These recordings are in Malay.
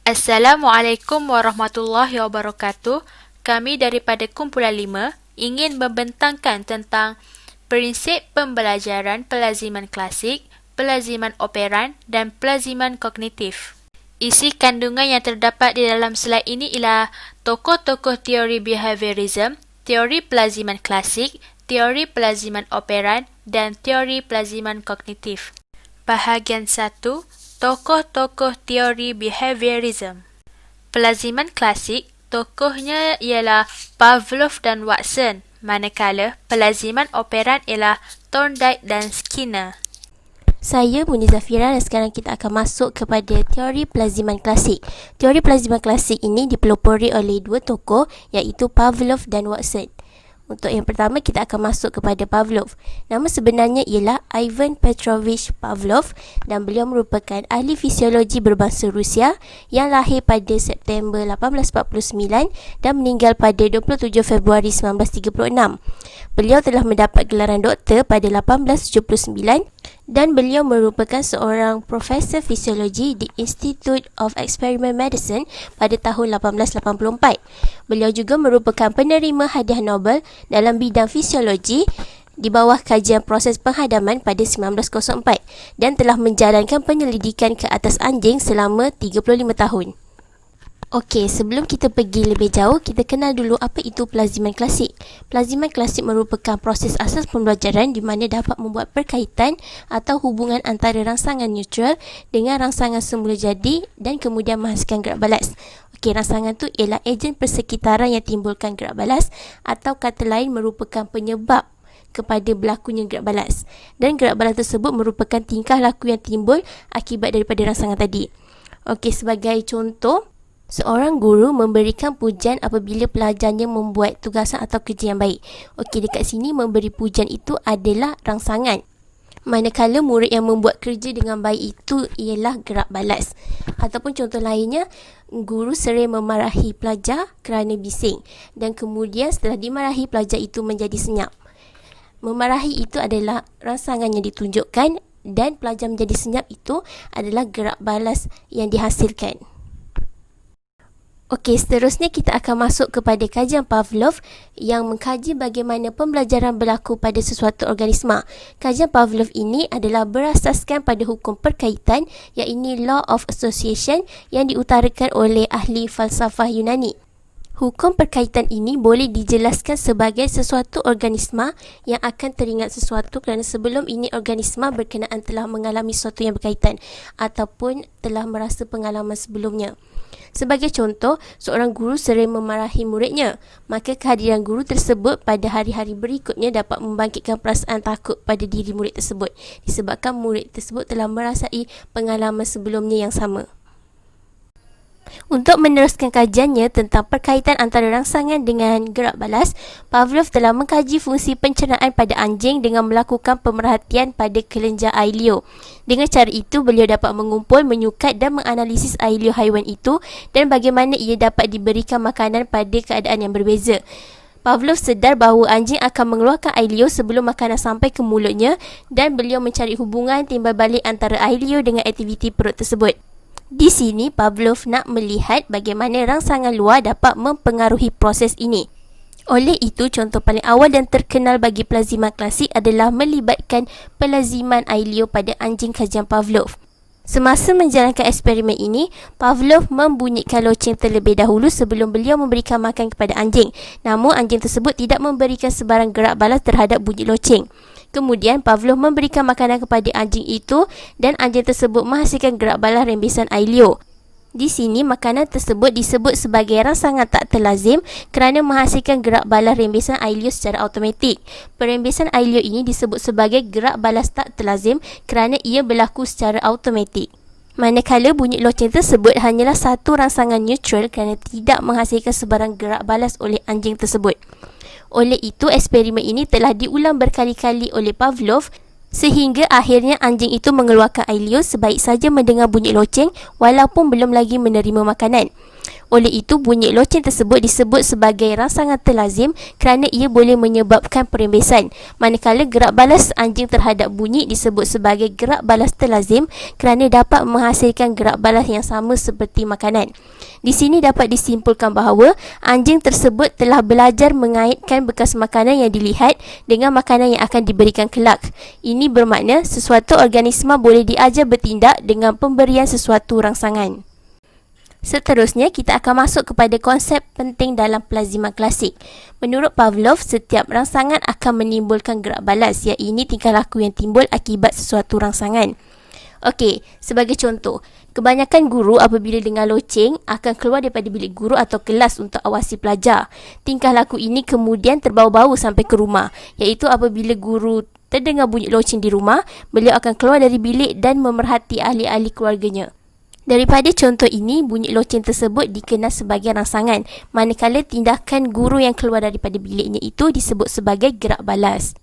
Assalamualaikum warahmatullahi wabarakatuh. Kami daripada kumpulan 5 ingin membentangkan tentang prinsip pembelajaran pelaziman klasik, pelaziman operan dan pelaziman kognitif. Isi kandungan yang terdapat di dalam slide ini ialah tokoh-tokoh teori behaviorism, teori pelaziman klasik, teori pelaziman operan dan teori pelaziman kognitif. Bahagian 1, tokoh-tokoh teori behaviorism. Pelaziman klasik, tokohnya ialah Pavlov dan Watson, manakala pelaziman operan ialah Thorndike dan Skinner. Saya Muni Zafira dan sekarang kita akan masuk kepada teori pelaziman klasik. Teori pelaziman klasik ini dipelopori oleh dua tokoh iaitu Pavlov dan Watson. Untuk yang pertama, kita akan masuk kepada Pavlov. Nama sebenarnya ialah Ivan Petrovich Pavlov dan beliau merupakan ahli fisiologi berbangsa Rusia yang lahir pada September 1849 dan meninggal pada 27 Februari 1936. Beliau telah mendapat gelaran doktor pada 1879 dan beliau merupakan seorang profesor fisiologi di Institute of Experimental Medicine pada tahun 1884. Beliau juga merupakan penerima hadiah Nobel dalam bidang fisiologi di bawah kajian proses penghadaman pada 1904 dan telah menjalankan penyelidikan ke atas anjing selama 35 tahun. Okey, sebelum kita pergi lebih jauh, kita kenal dulu apa itu pelaziman klasik. Pelaziman klasik merupakan proses asas pembelajaran di mana dapat membuat perkaitan atau hubungan antara rangsangan neutral dengan rangsangan semula jadi dan kemudian menghasilkan gerak balas. Okey, rangsangan tu ialah ejen persekitaran yang timbulkan gerak balas atau kata lain merupakan penyebab kepada berlakunya gerak balas. Dan gerak balas tersebut merupakan tingkah laku yang timbul akibat daripada rangsangan tadi. Okey, sebagai contoh, seorang guru memberikan pujian apabila pelajarnya membuat tugasan atau kerja yang baik. Okey, dekat sini memberi pujian itu adalah rangsangan. Manakala murid yang membuat kerja dengan baik itu ialah gerak balas. Ataupun contoh lainnya, guru sering memarahi pelajar kerana bising dan kemudian setelah dimarahi pelajar itu menjadi senyap. Memarahi itu adalah rangsangan yang ditunjukkan dan pelajar menjadi senyap itu adalah gerak balas yang dihasilkan. Okey, seterusnya kita akan masuk kepada kajian Pavlov yang mengkaji bagaimana pembelajaran berlaku pada sesuatu organisma. Kajian Pavlov ini adalah berasaskan pada hukum perkaitan iaitu Law of Association yang diutarakan oleh ahli falsafah Yunani. Hukum perkaitan ini boleh dijelaskan sebagai sesuatu organisma yang akan teringat sesuatu kerana sebelum ini organisma berkenaan telah mengalami sesuatu yang berkaitan ataupun telah merasa pengalaman sebelumnya. Sebagai contoh, seorang guru sering memarahi muridnya, maka kehadiran guru tersebut pada hari-hari berikutnya dapat membangkitkan perasaan takut pada diri murid tersebut disebabkan murid tersebut telah merasai pengalaman sebelumnya yang sama. Untuk meneruskan kajiannya tentang perkaitan antara rangsangan dengan gerak balas, Pavlov telah mengkaji fungsi pencernaan pada anjing dengan melakukan pemerhatian pada kelenjar air liur. Dengan cara itu, beliau dapat mengumpul, menyukat dan menganalisis air liur haiwan itu dan bagaimana ia dapat diberikan makanan pada keadaan yang berbeza. Pavlov sedar bahawa anjing akan mengeluarkan air liur sebelum makanan sampai ke mulutnya dan beliau mencari hubungan timbal balik antara air liur dengan aktiviti perut tersebut. Di sini, Pavlov nak melihat bagaimana rangsangan luar dapat mempengaruhi proses ini. Oleh itu, contoh paling awal dan terkenal bagi pelaziman klasik adalah melibatkan pelaziman air liur pada anjing kajian Pavlov. Semasa menjalankan eksperimen ini, Pavlov membunyikan loceng terlebih dahulu sebelum beliau memberikan makan kepada anjing. Namun, anjing tersebut tidak memberikan sebarang gerak balas terhadap bunyi loceng. Kemudian, Pavlov memberikan makanan kepada anjing itu dan anjing tersebut menghasilkan gerak balas rembesan air liur. Di sini, makanan tersebut disebut sebagai rangsangan tak terlazim kerana menghasilkan gerak balas rembesan air liur secara automatik. Perembesan air liur ini disebut sebagai gerak balas tak terlazim kerana ia berlaku secara automatik. Manakala bunyi loceng tersebut hanyalah satu rangsangan neutral kerana tidak menghasilkan sebarang gerak balas oleh anjing tersebut. Oleh itu, eksperimen ini telah diulang berkali-kali oleh Pavlov sehingga akhirnya anjing itu mengeluarkan air liur sebaik saja mendengar bunyi loceng walaupun belum lagi menerima makanan. Oleh itu, bunyi loceng tersebut disebut sebagai rangsangan terlazim kerana ia boleh menyebabkan perembesan. Manakala gerak balas anjing terhadap bunyi disebut sebagai gerak balas terlazim kerana dapat menghasilkan gerak balas yang sama seperti makanan. Di sini dapat disimpulkan bahawa anjing tersebut telah belajar mengaitkan bekas makanan yang dilihat dengan makanan yang akan diberikan kelak. Ini bermakna sesuatu organisma boleh diajar bertindak dengan pemberian sesuatu rangsangan. Seterusnya, kita akan masuk kepada konsep penting dalam pelaziman klasik. Menurut Pavlov, setiap rangsangan akan menimbulkan gerak balas, iaitu tingkah laku yang timbul akibat sesuatu rangsangan. Okey, sebagai contoh, kebanyakan guru apabila dengar loceng akan keluar daripada bilik guru atau kelas untuk awasi pelajar. Tingkah laku ini kemudian terbawa-bawa sampai ke rumah, iaitu apabila guru terdengar bunyi loceng di rumah, beliau akan keluar dari bilik dan memerhati ahli-ahli keluarganya. Daripada contoh ini, bunyi loceng tersebut dikenal sebagai rangsangan, manakala tindakan guru yang keluar daripada biliknya itu disebut sebagai gerak balas.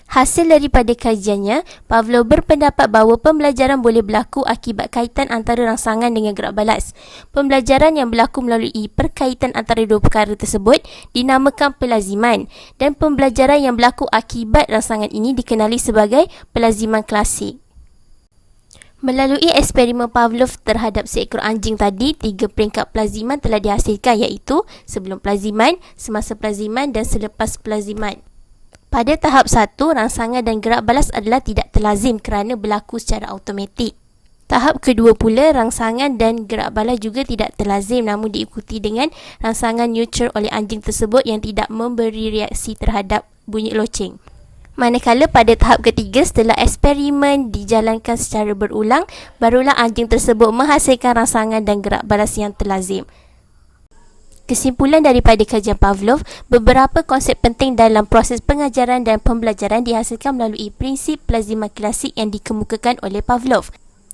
Hasil daripada kajiannya, Pavlov berpendapat bahawa pembelajaran boleh berlaku akibat kaitan antara rangsangan dengan gerak balas. Pembelajaran yang berlaku melalui perkaitan antara dua perkara tersebut dinamakan pelaziman, dan pembelajaran yang berlaku akibat rangsangan ini dikenali sebagai pelaziman klasik. Melalui eksperimen Pavlov terhadap seekor anjing tadi, 3 peringkat pelaziman telah dihasilkan, iaitu sebelum pelaziman, semasa pelaziman dan selepas pelaziman. Pada tahap 1, rangsangan dan gerak balas adalah tidak terlazim kerana berlaku secara automatik. Tahap kedua pula, rangsangan dan gerak balas juga tidak terlazim namun diikuti dengan rangsangan neutral oleh anjing tersebut yang tidak memberi reaksi terhadap bunyi loceng. Manakala pada tahap ketiga, setelah eksperimen dijalankan secara berulang, barulah anjing tersebut menghasilkan rangsangan dan gerak balas yang terlazim. Kesimpulan daripada kajian Pavlov, beberapa konsep penting dalam proses pengajaran dan pembelajaran dihasilkan melalui prinsip pelaziman klasik yang dikemukakan oleh Pavlov.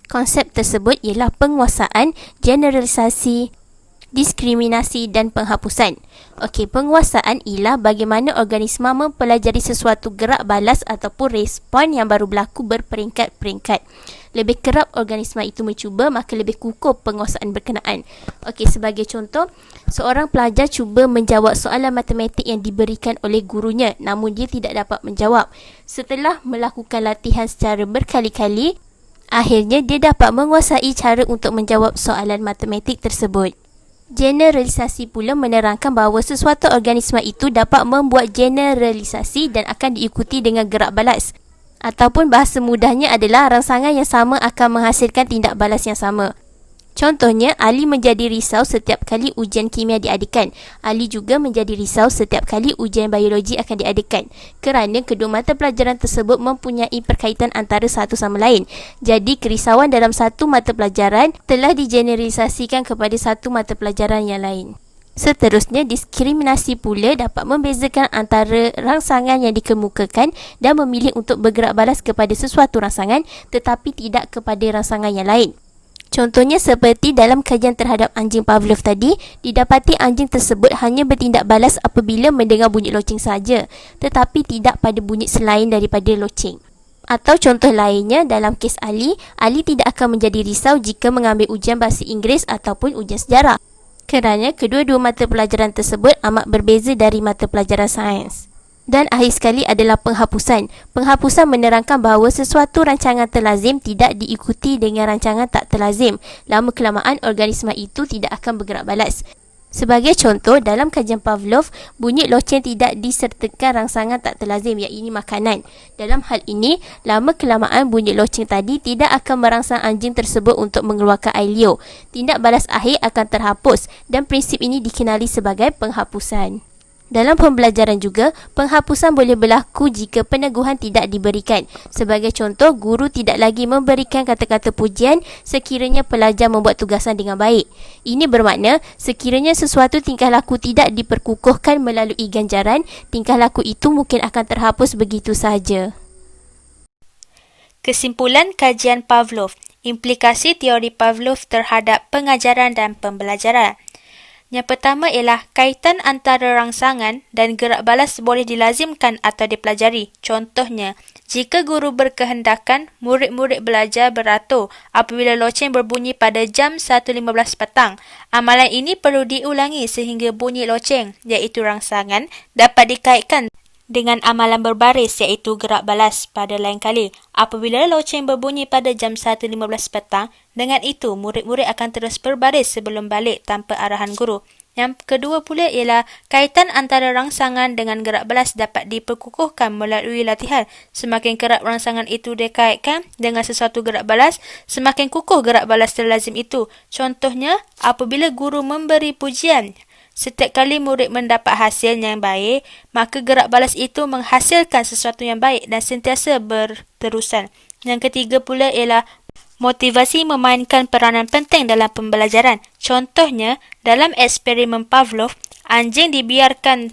Konsep tersebut ialah penguasaan, generalisasi, diskriminasi dan penghapusan. Okey, penguasaan ialah bagaimana organisma mempelajari sesuatu gerak balas ataupun respon yang baru berlaku berperingkat-peringkat. Lebih kerap organisma itu mencuba, maka lebih kukuh penguasaan berkenaan. Okey, sebagai contoh, seorang pelajar cuba menjawab soalan matematik yang diberikan oleh gurunya, namun dia tidak dapat menjawab. Setelah melakukan latihan secara berkali-kali, akhirnya dia dapat menguasai cara untuk menjawab soalan matematik tersebut. Generalisasi pula menerangkan bahawa sesuatu organisma itu dapat membuat generalisasi dan akan diikuti dengan gerak balas. Ataupun bahasa mudahnya adalah rangsangan yang sama akan menghasilkan tindak balas yang sama. Contohnya, Ali menjadi risau setiap kali ujian kimia diadakan. Ali juga menjadi risau setiap kali ujian biologi akan diadakan, kerana kedua mata pelajaran tersebut mempunyai perkaitan antara satu sama lain. Jadi, kerisauan dalam satu mata pelajaran telah digeneralisasikan kepada satu mata pelajaran yang lain. Seterusnya, diskriminasi pula dapat membezakan antara rangsangan yang dikemukakan dan memilih untuk bergerak balas kepada sesuatu rangsangan tetapi tidak kepada rangsangan yang lain. Contohnya seperti dalam kajian terhadap anjing Pavlov tadi, didapati anjing tersebut hanya bertindak balas apabila mendengar bunyi loceng saja, tetapi tidak pada bunyi selain daripada loceng. Atau contoh lainnya, dalam kes Ali tidak akan menjadi risau jika mengambil ujian bahasa Inggeris ataupun ujian sejarah, kerana kedua-dua mata pelajaran tersebut amat berbeza dari mata pelajaran sains. Dan akhir sekali adalah penghapusan. Penghapusan menerangkan bahawa sesuatu rancangan terlazim tidak diikuti dengan rancangan tak terlazim. Lama kelamaan organisma itu tidak akan bergerak balas. Sebagai contoh, dalam kajian Pavlov, bunyi loceng tidak disertakan rangsangan tak terlazim, iaitu makanan. Dalam hal ini, lama kelamaan bunyi loceng tadi tidak akan merangsang anjing tersebut untuk mengeluarkan air liur. Tindak balas akhir akan terhapus dan prinsip ini dikenali sebagai penghapusan. Dalam pembelajaran juga, penghapusan boleh berlaku jika peneguhan tidak diberikan. Sebagai contoh, guru tidak lagi memberikan kata-kata pujian sekiranya pelajar membuat tugasan dengan baik. Ini bermakna, sekiranya sesuatu tingkah laku tidak diperkukuhkan melalui ganjaran, tingkah laku itu mungkin akan terhapus begitu sahaja. Kesimpulan kajian Pavlov, implikasi teori Pavlov terhadap pengajaran dan pembelajaran. Yang pertama ialah kaitan antara rangsangan dan gerak balas boleh dilazimkan atau dipelajari. Contohnya, Jika guru berkehendakan, murid-murid belajar beratur apabila loceng berbunyi pada jam 1.15 petang. Amalan ini perlu diulangi sehingga bunyi loceng, iaitu rangsangan, dapat dikaitkan dengan amalan berbaris iaitu gerak balas pada lain kali. Apabila loceng berbunyi pada jam 1.15 petang, dengan itu murid-murid akan terus berbaris sebelum balik tanpa arahan guru. Yang kedua pula ialah kaitan antara rangsangan dengan gerak balas dapat diperkukuhkan melalui latihan. Semakin kerap rangsangan itu dikaitkan dengan sesuatu gerak balas, semakin kukuh gerak balas terlazim itu. Contohnya, apabila guru memberi pujian, setiap kali murid mendapat hasil yang baik, maka gerak balas itu menghasilkan sesuatu yang baik dan sentiasa berterusan. Yang ketiga pula ialah motivasi memainkan peranan penting dalam pembelajaran. Contohnya, dalam eksperimen Pavlov, anjing dibiarkan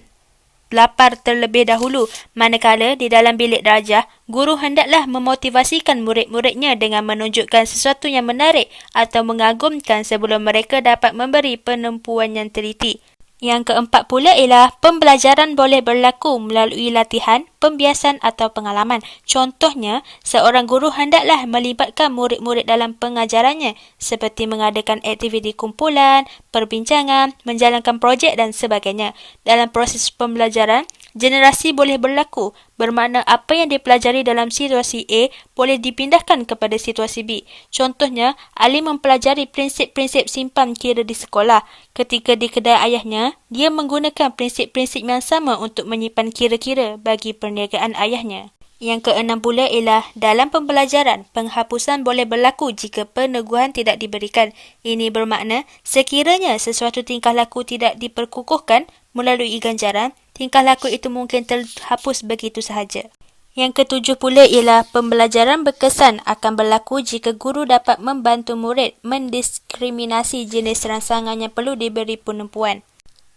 lapar terlebih dahulu, manakala di dalam bilik darjah, guru hendaklah memotivasikan murid-muridnya dengan menunjukkan sesuatu yang menarik atau mengagumkan sebelum mereka dapat memberi penempuan yang teliti. Yang keempat pula ialah pembelajaran boleh berlaku melalui latihan, pembiasan atau pengalaman. Contohnya, seorang guru hendaklah melibatkan murid-murid dalam pengajarannya seperti mengadakan aktiviti kumpulan, perbincangan, menjalankan projek dan sebagainya. Dalam proses pembelajaran, generasi boleh berlaku, bermakna apa yang dipelajari dalam situasi A boleh dipindahkan kepada situasi B. Contohnya, Ali mempelajari prinsip-prinsip simpan kira di sekolah. Ketika di kedai ayahnya, dia menggunakan prinsip-prinsip yang sama untuk menyimpan kira-kira bagi perniagaan ayahnya. Yang keenam pula ialah dalam pembelajaran, penghapusan boleh berlaku jika peneguhan tidak diberikan. Ini bermakna sekiranya sesuatu tingkah laku tidak diperkukuhkan melalui ganjaran, tingkah laku itu mungkin terhapus begitu sahaja. Yang ketujuh pula ialah pembelajaran berkesan akan berlaku jika guru dapat membantu murid mendiskriminasi jenis rangsangan yang perlu diberi penempuan.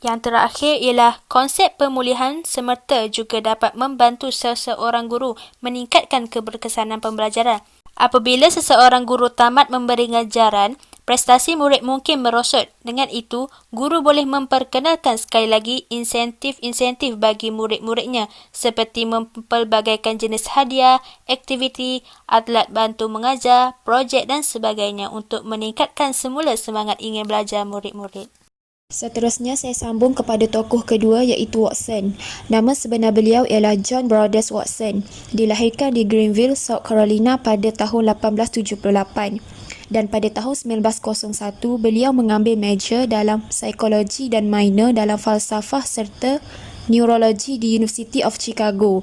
Yang terakhir ialah konsep pemulihan semerta juga dapat membantu seseorang guru meningkatkan keberkesanan pembelajaran. Apabila seseorang guru tamat memberi ngajaran, prestasi murid mungkin merosot. Dengan itu, guru boleh memperkenalkan sekali lagi insentif-insentif bagi murid-muridnya seperti mempelbagaikan jenis hadiah, aktiviti, alat bantu mengajar, projek dan sebagainya untuk meningkatkan semula semangat ingin belajar murid-murid. Seterusnya saya sambung kepada tokoh kedua iaitu Watson. Nama sebenar beliau ialah John Broadus Watson. Dilahirkan di Greenville, South Carolina pada tahun 1878. Dan pada tahun 1901, beliau mengambil major dalam psikologi dan minor dalam falsafah serta neurologi di University of Chicago.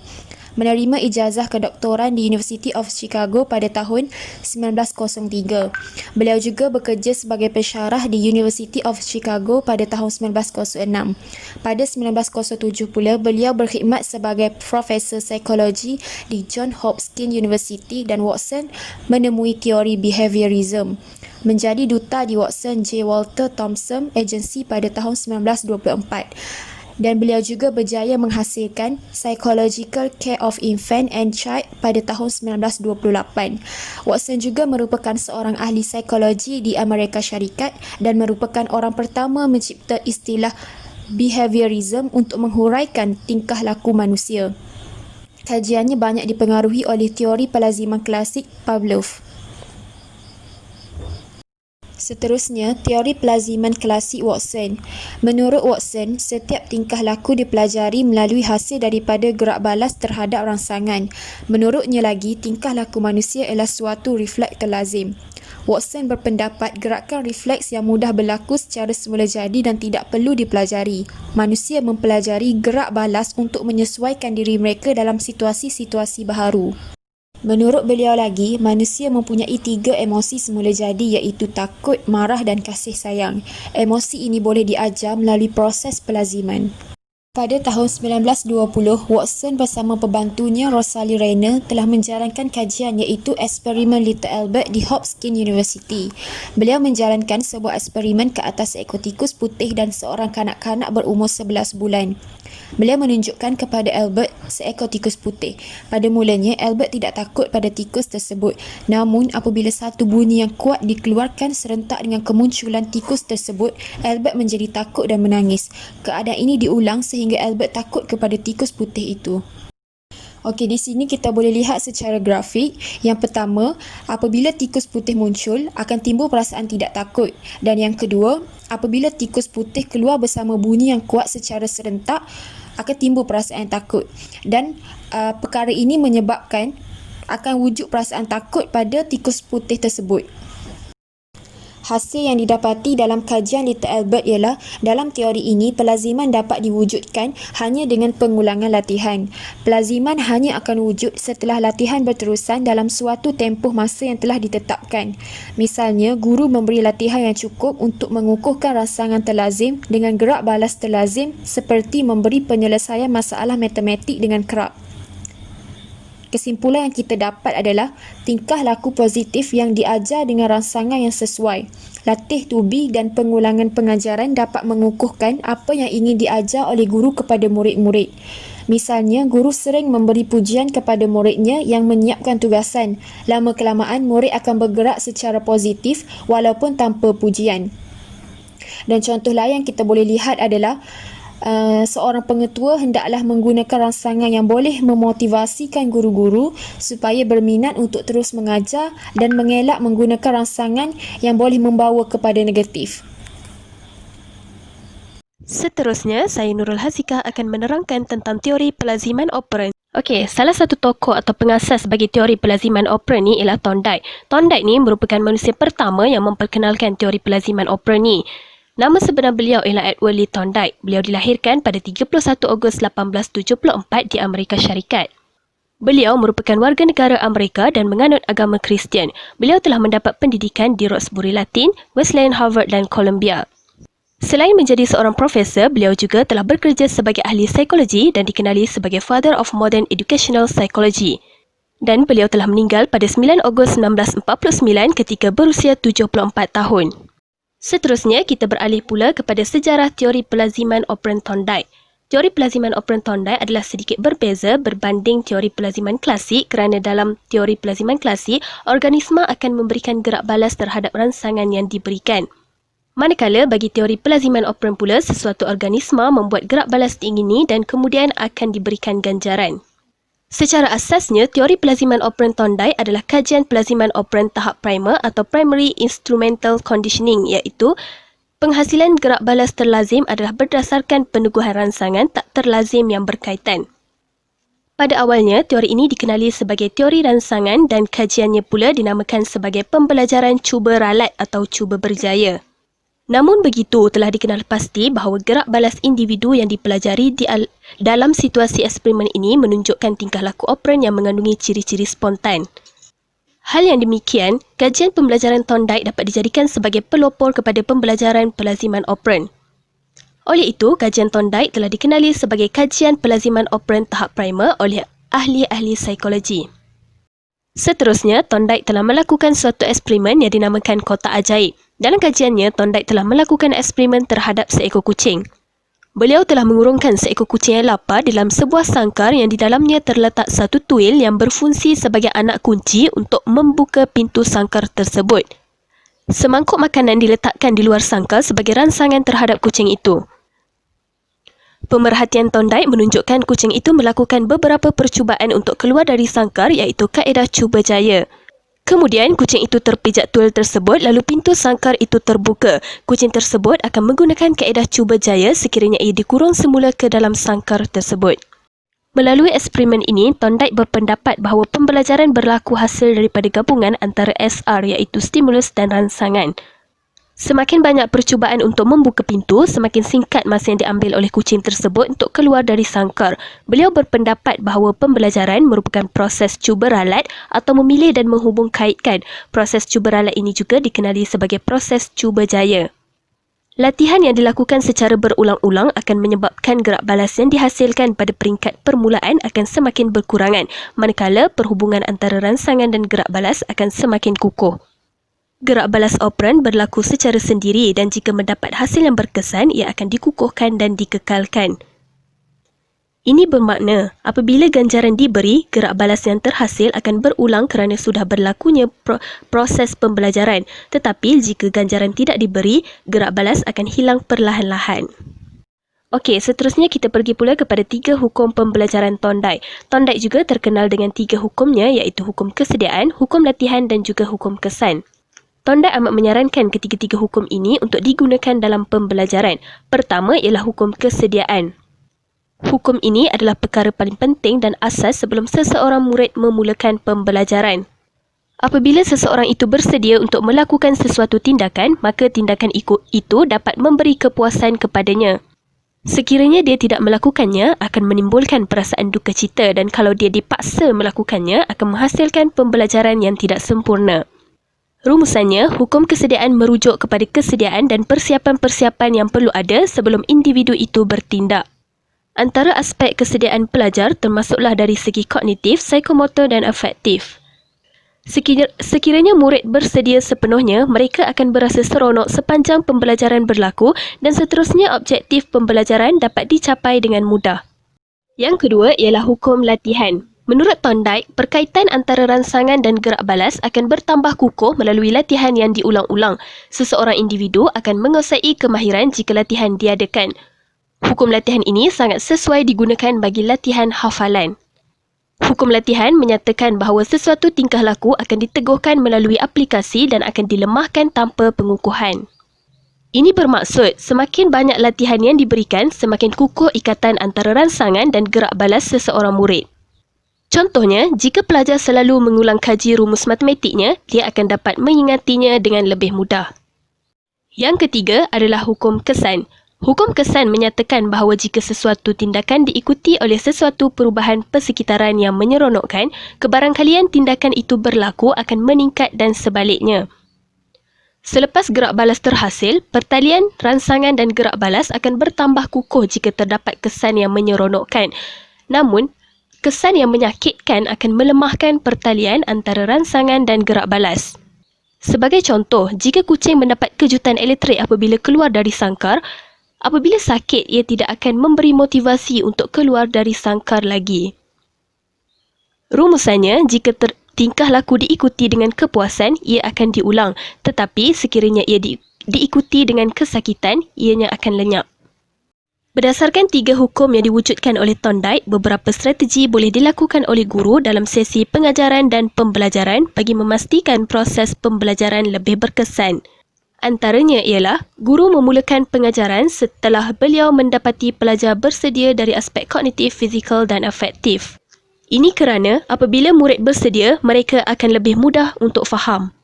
Menerima ijazah kedoktoran di University of Chicago pada tahun 1903. Beliau juga bekerja sebagai pensyarah di University of Chicago pada tahun 1906. Pada 1907 pula, beliau berkhidmat sebagai profesor psikologi di Johns Hopkins University dan Watson menemui teori behaviorism. Menjadi duta di Watson J. Walter Thompson Agency pada tahun 1924. Dan beliau juga berjaya menghasilkan Psychological Care of Infant and Child pada tahun 1928. Watson juga merupakan seorang ahli psikologi di Amerika Syarikat dan merupakan orang pertama mencipta istilah behaviorism untuk menghuraikan tingkah laku manusia. Kajiannya banyak dipengaruhi oleh teori pelaziman klasik Pavlov. Seterusnya, teori pelaziman klasik Watson. Menurut Watson, setiap tingkah laku dipelajari melalui hasil daripada gerak balas terhadap rangsangan. Menurutnya lagi, tingkah laku manusia ialah suatu refleks terlazim. Watson berpendapat gerakan refleks yang mudah berlaku secara semula jadi dan tidak perlu dipelajari. Manusia mempelajari gerak balas untuk menyesuaikan diri mereka dalam situasi-situasi baharu. Menurut beliau lagi, manusia mempunyai 3 emosi semula jadi iaitu takut, marah dan kasih sayang. Emosi ini boleh diajar melalui proses pelaziman. Pada tahun 1920, Watson bersama pembantunya Rosalie Rayner telah menjalankan kajian iaitu eksperimen Little Albert di Hopkins University. Beliau menjalankan sebuah eksperimen ke atas seekor tikus putih dan seorang kanak-kanak berumur 11 bulan. Beliau menunjukkan kepada Albert seekor tikus putih. Pada mulanya, Albert tidak takut pada tikus tersebut. Namun, apabila satu bunyi yang kuat dikeluarkan serentak dengan kemunculan tikus tersebut, Albert menjadi takut dan menangis. Keadaan ini diulang sehingga Albert takut kepada tikus putih itu. Okey, di sini kita boleh lihat secara grafik. Yang pertama, apabila tikus putih muncul, akan timbul perasaan tidak takut. Dan yang kedua, apabila tikus putih keluar bersama bunyi yang kuat secara serentak, akan timbul perasaan takut. Dan perkara ini menyebabkan akan wujud perasaan takut pada tikus putih tersebut. Hasil yang didapati dalam kajian Little Albert ialah dalam teori ini pelaziman dapat diwujudkan hanya dengan pengulangan latihan. Pelaziman hanya akan wujud setelah latihan berterusan dalam suatu tempoh masa yang telah ditetapkan. Misalnya, guru memberi latihan yang cukup untuk mengukuhkan rangsangan terlazim dengan gerak balas terlazim seperti memberi penyelesaian masalah matematik dengan kerap. Kesimpulan yang kita dapat adalah tingkah laku positif yang diajar dengan rangsangan yang sesuai. Latih tubi dan pengulangan pengajaran dapat mengukuhkan apa yang ingin diajar oleh guru kepada murid-murid. Misalnya, guru sering memberi pujian kepada muridnya yang menyiapkan tugasan. Lama-kelamaan, murid akan bergerak secara positif walaupun tanpa pujian. Dan contoh lain yang kita boleh lihat adalah seorang pengetua hendaklah menggunakan rangsangan yang boleh memotivasikan guru-guru supaya berminat untuk terus mengajar dan mengelak menggunakan rangsangan yang boleh membawa kepada negatif. Seterusnya, saya Nurul Hazika akan menerangkan tentang teori pelaziman operan. Okey, salah satu tokoh atau pengasas bagi teori pelaziman operan ni ialah Thorndike. Thorndike ni merupakan manusia pertama yang memperkenalkan teori pelaziman operan ni. Nama sebenar beliau ialah Edward Lee Thorndike. Beliau dilahirkan pada 31 Ogos 1874 di Amerika Syarikat. Beliau merupakan warga negara Amerika dan menganut agama Kristian. Beliau telah mendapat pendidikan di Roxbury Latin, Wesleyan, Harvard dan Columbia. Selain menjadi seorang profesor, beliau juga telah bekerja sebagai ahli psikologi dan dikenali sebagai Father of Modern Educational Psychology. Dan beliau telah meninggal pada 9 Ogos 1949 ketika berusia 74 tahun. Seterusnya, kita beralih pula kepada sejarah teori pelaziman operan Thorndike. Teori pelaziman operan Thorndike adalah sedikit berbeza berbanding teori pelaziman klasik kerana dalam teori pelaziman klasik, organisma akan memberikan gerak balas terhadap rangsangan yang diberikan. Manakala bagi teori pelaziman operan pula, sesuatu organisma membuat gerak balas diingini dan kemudian akan diberikan ganjaran. Secara asasnya, teori pelaziman operan Thorndike adalah kajian pelaziman operan tahap primer atau primary instrumental conditioning, iaitu penghasilan gerak balas terlazim adalah berdasarkan peneguhan rangsangan tak terlazim yang berkaitan. Pada awalnya, teori ini dikenali sebagai teori rangsangan dan kajiannya pula dinamakan sebagai pembelajaran cuba ralat atau cuba berjaya. Namun begitu, telah dikenal pasti bahawa gerak balas individu yang dipelajari dalam situasi eksperimen ini menunjukkan tingkah laku operan yang mengandungi ciri-ciri spontan. Hal yang demikian, kajian pembelajaran Thorndike dapat dijadikan sebagai pelopor kepada pembelajaran pelaziman operan. Oleh itu, kajian Thorndike telah dikenali sebagai kajian pelaziman operan tahap primer oleh ahli-ahli psikologi. Seterusnya, Thorndike telah melakukan suatu eksperimen yang dinamakan kotak ajaib. Dalam kajiannya, Thorndike telah melakukan eksperimen terhadap seekor kucing. Beliau telah mengurungkan seekor kucing yang lapar dalam sebuah sangkar yang di dalamnya terletak satu tuil yang berfungsi sebagai anak kunci untuk membuka pintu sangkar tersebut. Semangkuk makanan diletakkan di luar sangkar sebagai rangsangan terhadap kucing itu. Pemerhatian Thorndike menunjukkan kucing itu melakukan beberapa percubaan untuk keluar dari sangkar, iaitu kaedah cuba jaya. Kemudian, kucing itu terpijak tuil tersebut lalu pintu sangkar itu terbuka. Kucing tersebut akan menggunakan kaedah cuba jaya sekiranya ia dikurung semula ke dalam sangkar tersebut. Melalui eksperimen ini, Thorndike berpendapat bahawa pembelajaran berlaku hasil daripada gabungan antara SR iaitu stimulus dan rangsangan. Semakin banyak percubaan untuk membuka pintu, semakin singkat masa yang diambil oleh kucing tersebut untuk keluar dari sangkar. Beliau berpendapat bahawa pembelajaran merupakan proses cuba ralat atau memilih dan menghubung kaitkan. Proses cuba ralat ini juga dikenali sebagai proses cuba jaya. Latihan yang dilakukan secara berulang-ulang akan menyebabkan gerak balas yang dihasilkan pada peringkat permulaan akan semakin berkurangan, manakala perhubungan antara rangsangan dan gerak balas akan semakin kukuh. Gerak balas operan berlaku secara sendiri dan jika mendapat hasil yang berkesan, ia akan dikukuhkan dan dikekalkan. Ini bermakna, apabila ganjaran diberi, gerak balas yang terhasil akan berulang kerana sudah berlakunya proses pembelajaran. Tetapi jika ganjaran tidak diberi, gerak balas akan hilang perlahan-lahan. Okey, seterusnya kita pergi pula kepada 3 hukum pembelajaran Thorndike. Thorndike juga terkenal dengan 3 hukumnya iaitu hukum kesediaan, hukum latihan dan juga hukum kesan. Thorndike amat menyarankan ketiga-tiga hukum ini untuk digunakan dalam pembelajaran. Pertama ialah hukum kesediaan. Hukum ini adalah perkara paling penting dan asas sebelum seseorang murid memulakan pembelajaran. Apabila seseorang itu bersedia untuk melakukan sesuatu tindakan, maka tindakan itu dapat memberi kepuasan kepadanya. Sekiranya dia tidak melakukannya, akan menimbulkan perasaan duka cita dan kalau dia dipaksa melakukannya, akan menghasilkan pembelajaran yang tidak sempurna. Rumusannya, hukum kesediaan merujuk kepada kesediaan dan persiapan-persiapan yang perlu ada sebelum individu itu bertindak. Antara aspek kesediaan pelajar termasuklah dari segi kognitif, psikomotor dan afektif. Sekiranya murid bersedia sepenuhnya, mereka akan berasa seronok sepanjang pembelajaran berlaku dan seterusnya objektif pembelajaran dapat dicapai dengan mudah. Yang kedua ialah hukum latihan. Menurut Thorndike, perkaitan antara rangsangan dan gerak balas akan bertambah kukuh melalui latihan yang diulang-ulang. Seseorang individu akan menguasai kemahiran jika latihan diadakan. Hukum latihan ini sangat sesuai digunakan bagi latihan hafalan. Hukum latihan menyatakan bahawa sesuatu tingkah laku akan diteguhkan melalui aplikasi dan akan dilemahkan tanpa pengukuhan. Ini bermaksud semakin banyak latihan yang diberikan, semakin kukuh ikatan antara rangsangan dan gerak balas seseorang murid. Contohnya, jika pelajar selalu mengulang kaji rumus matematiknya, dia akan dapat mengingatinya dengan lebih mudah. Yang ketiga adalah hukum kesan. Hukum kesan menyatakan bahawa jika sesuatu tindakan diikuti oleh sesuatu perubahan persekitaran yang menyeronokkan, kebarangkalian tindakan itu berlaku akan meningkat dan sebaliknya. Selepas gerak balas terhasil, pertalian, rangsangan dan gerak balas akan bertambah kukuh jika terdapat kesan yang menyeronokkan. Namun, kesan yang menyakitkan akan melemahkan pertalian antara rangsangan dan gerak balas. Sebagai contoh, jika kucing mendapat kejutan elektrik apabila keluar dari sangkar, apabila sakit, ia tidak akan memberi motivasi untuk keluar dari sangkar lagi. Rumusannya, jika tingkah laku diikuti dengan kepuasan, ia akan diulang. Tetapi sekiranya ia diikuti dengan kesakitan, ianya akan lenyap. Berdasarkan 3 hukum yang diwujudkan oleh Thorndike, beberapa strategi boleh dilakukan oleh guru dalam sesi pengajaran dan pembelajaran bagi memastikan proses pembelajaran lebih berkesan. Antaranya ialah, guru memulakan pengajaran setelah beliau mendapati pelajar bersedia dari aspek kognitif, fizikal dan afektif. Ini kerana apabila murid bersedia, mereka akan lebih mudah untuk faham.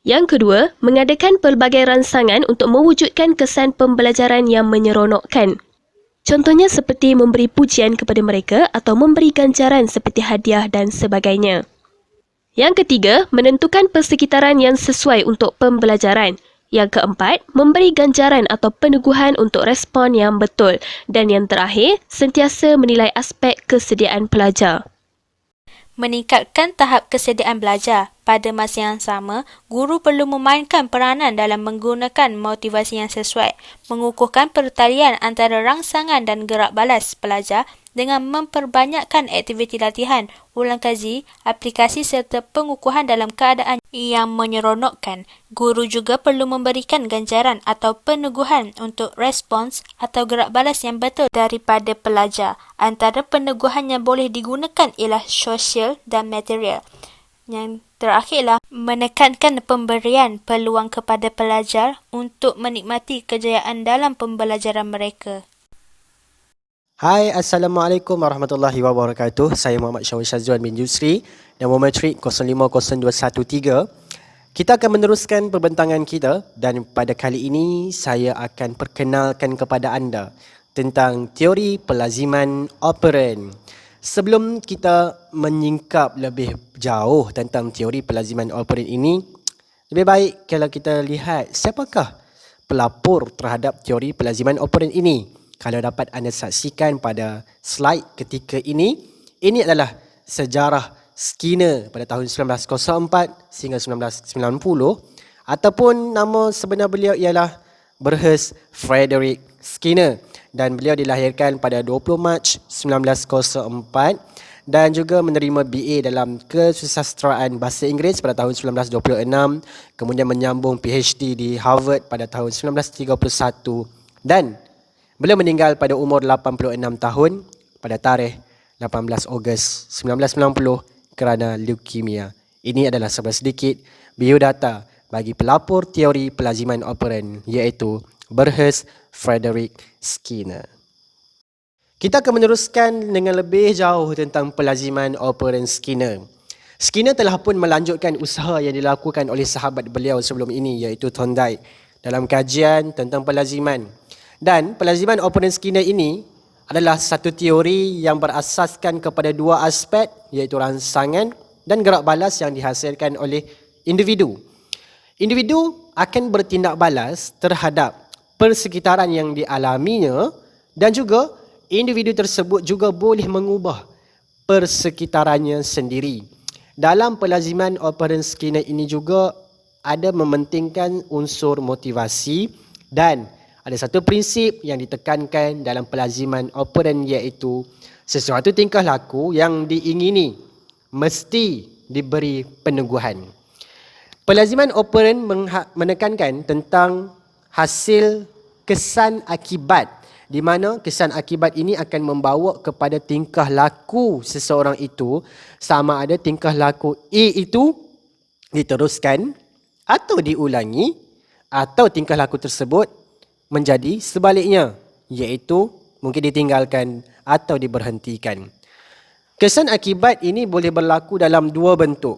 Yang kedua, mengadakan pelbagai rangsangan untuk mewujudkan kesan pembelajaran yang menyeronokkan. Contohnya seperti memberi pujian kepada mereka atau memberi ganjaran seperti hadiah dan sebagainya. Yang ketiga, menentukan persekitaran yang sesuai untuk pembelajaran. Yang keempat, memberi ganjaran atau peneguhan untuk respon yang betul. Dan yang terakhir, sentiasa menilai aspek kesediaan pelajar. Meningkatkan tahap kesediaan belajar. Pada masa yang sama, guru perlu memainkan peranan dalam menggunakan motivasi yang sesuai, mengukuhkan pertalian antara rangsangan dan gerak balas pelajar dengan memperbanyakkan aktiviti latihan, ulang kaji, aplikasi serta pengukuhan dalam keadaan yang menyeronokkan. Guru juga perlu memberikan ganjaran atau peneguhan untuk respons atau gerak balas yang betul daripada pelajar. Antara peneguhan yang boleh digunakan ialah sosial dan material. Yang terakhirlah, menekankan pemberian peluang kepada pelajar untuk menikmati kejayaan dalam pembelajaran mereka. Hai, Assalamualaikum warahmatullahi wabarakatuh. Saya Muhammad Syawal Syazwan bin Yusri, nama matrik 050213. Kita akan meneruskan perbentangan kita dan pada kali ini saya akan perkenalkan kepada anda tentang teori pelaziman operan. Sebelum kita menyingkap lebih jauh tentang teori pelaziman operan ini, lebih baik kalau kita lihat siapakah pelapor terhadap teori pelaziman operan ini. Kalau dapat anda saksikan pada slide ketika ini adalah sejarah Skinner pada tahun 1904 sehingga 1990 ataupun nama sebenar beliau ialah Burgess Frederick Skinner dan beliau dilahirkan pada 20 Mac 1904 dan juga menerima BA dalam kesusastraan bahasa Inggeris pada tahun 1926, kemudian menyambung PhD di Harvard pada tahun 1931 dan Beliau meninggal pada umur 86 tahun pada tarikh 18 Ogos 1990 kerana leukemia. Ini adalah sebelah sedikit biodata bagi pelapor teori pelaziman operan iaitu Burgess Frederick Skinner. Kita akan meneruskan dengan lebih jauh tentang pelaziman operan Skinner. Skinner telah pun melanjutkan usaha yang dilakukan oleh sahabat beliau sebelum ini iaitu Thorndike dalam kajian tentang pelaziman. Dan pelaziman operan Skinner ini adalah satu teori yang berasaskan kepada dua aspek iaitu rangsangan dan gerak balas yang dihasilkan oleh individu. Individu akan bertindak balas terhadap persekitaran yang dialaminya dan juga individu tersebut juga boleh mengubah persekitarannya sendiri. Dalam pelaziman operan Skinner ini juga ada mementingkan unsur motivasi dan ada satu prinsip yang ditekankan dalam pelaziman operan iaitu sesuatu tingkah laku yang diingini mesti diberi peneguhan. Pelaziman operan menekankan tentang hasil kesan akibat di mana kesan akibat ini akan membawa kepada tingkah laku seseorang itu sama ada tingkah laku A itu diteruskan atau diulangi atau tingkah laku tersebut menjadi sebaliknya iaitu mungkin ditinggalkan atau diberhentikan. Kesan akibat ini boleh berlaku dalam dua bentuk.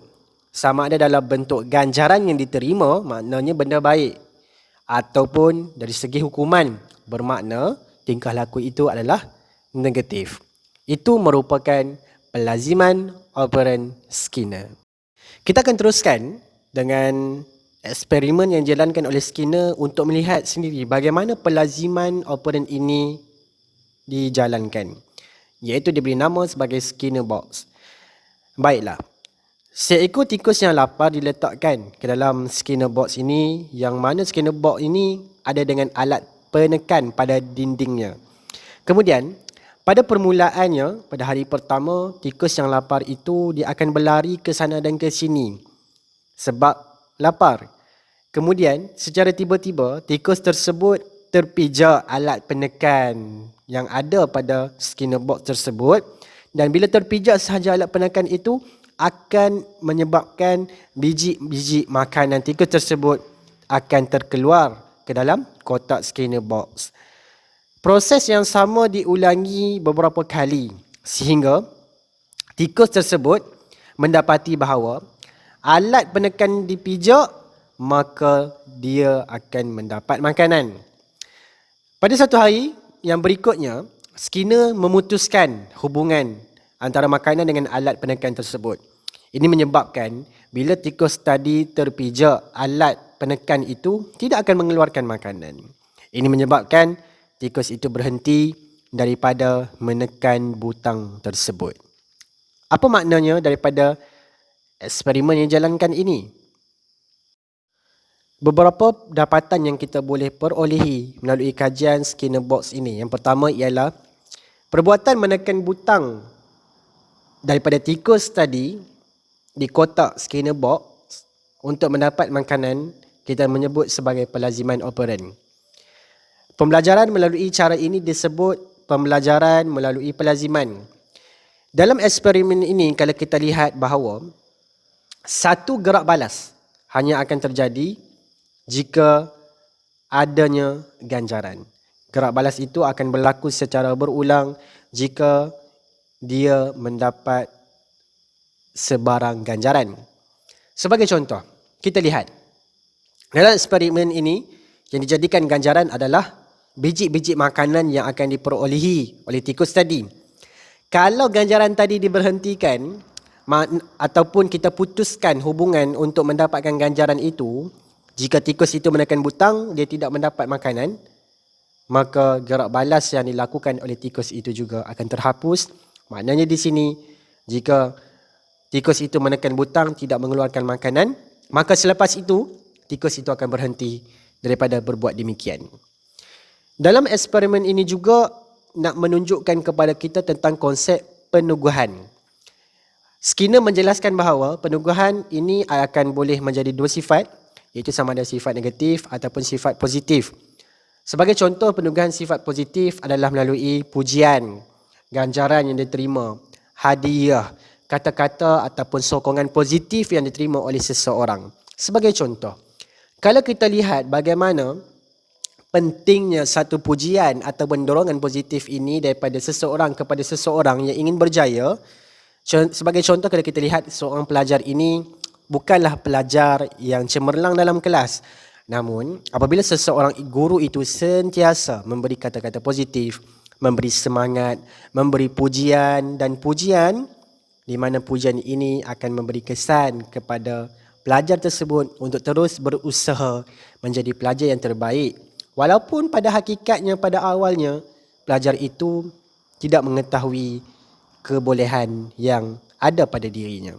Sama ada dalam bentuk ganjaran yang diterima maknanya benda baik ataupun dari segi hukuman bermakna tingkah laku itu adalah negatif. Itu merupakan pelaziman operan Skinner. Kita akan teruskan dengan eksperimen yang dijalankan oleh Skinner untuk melihat sendiri bagaimana pelaziman operan ini dijalankan. Iaitu diberi nama sebagai Skinner box. Baiklah. Seekor tikus yang lapar diletakkan ke dalam Skinner box ini yang mana Skinner box ini ada dengan alat penekan pada dindingnya. Kemudian, pada permulaannya, pada hari pertama, tikus yang lapar itu dia akan berlari ke sana dan ke sini sebab lapar. Kemudian, secara tiba-tiba, tikus tersebut terpijak alat penekan yang ada pada Skinner box tersebut dan bila terpijak sahaja alat penekan itu akan menyebabkan biji-biji makanan tikus tersebut akan terkeluar ke dalam kotak Skinner box. Proses yang sama diulangi beberapa kali sehingga tikus tersebut mendapati bahawa alat penekan dipijak maka dia akan mendapat makanan. Pada satu hari yang berikutnya, Skinner memutuskan hubungan antara makanan dengan alat penekan tersebut. Ini menyebabkan bila tikus tadi terpijak alat penekan itu tidak akan mengeluarkan makanan. Ini menyebabkan tikus itu berhenti daripada menekan butang tersebut. Apa maknanya daripada eksperimen yang dijalankan ini? Beberapa dapatan yang kita boleh perolehi melalui kajian Skinner box ini. Yang pertama ialah perbuatan menekan butang daripada tikus tadi di kotak Skinner box untuk mendapat makanan kita menyebut sebagai pelaziman operan. Pembelajaran melalui cara ini disebut pembelajaran melalui pelaziman. Dalam eksperimen ini kalau kita lihat bahawa satu gerak balas hanya akan terjadi jika adanya ganjaran. Gerak balas itu akan berlaku secara berulang jika dia mendapat sebarang ganjaran. Sebagai contoh, kita lihat dalam eksperimen ini yang dijadikan ganjaran adalah biji-biji makanan yang akan diperolehi oleh tikus tadi. Kalau ganjaran tadi diberhentikan ataupun kita putuskan hubungan untuk mendapatkan ganjaran itu, jika tikus itu menekan butang, dia tidak mendapat makanan, maka gerak balas yang dilakukan oleh tikus itu juga akan terhapus. Maknanya di sini, jika tikus itu menekan butang, tidak mengeluarkan makanan, maka selepas itu, tikus itu akan berhenti daripada berbuat demikian. Dalam eksperimen ini juga nak menunjukkan kepada kita tentang konsep peneguhan. Skinner menjelaskan bahawa peneguhan ini akan boleh menjadi dua sifat, iaitu sama ada sifat negatif ataupun sifat positif. Sebagai contoh, penugahan sifat positif adalah melalui pujian, ganjaran yang diterima, hadiah, kata-kata ataupun sokongan positif yang diterima oleh seseorang. Sebagai contoh, kalau kita lihat bagaimana pentingnya satu pujian ataupun dorongan positif ini daripada seseorang kepada seseorang yang ingin berjaya. Sebagai contoh, kalau kita lihat seorang pelajar ini bukanlah pelajar yang cemerlang dalam kelas. Namun, apabila seseorang guru itu sentiasa memberi kata-kata positif, memberi semangat, memberi pujian dan pujian, di mana pujian ini akan memberi kesan kepada pelajar tersebut untuk terus berusaha menjadi pelajar yang terbaik. Walaupun pada hakikatnya, pada awalnya, pelajar itu tidak mengetahui kebolehan yang ada pada dirinya.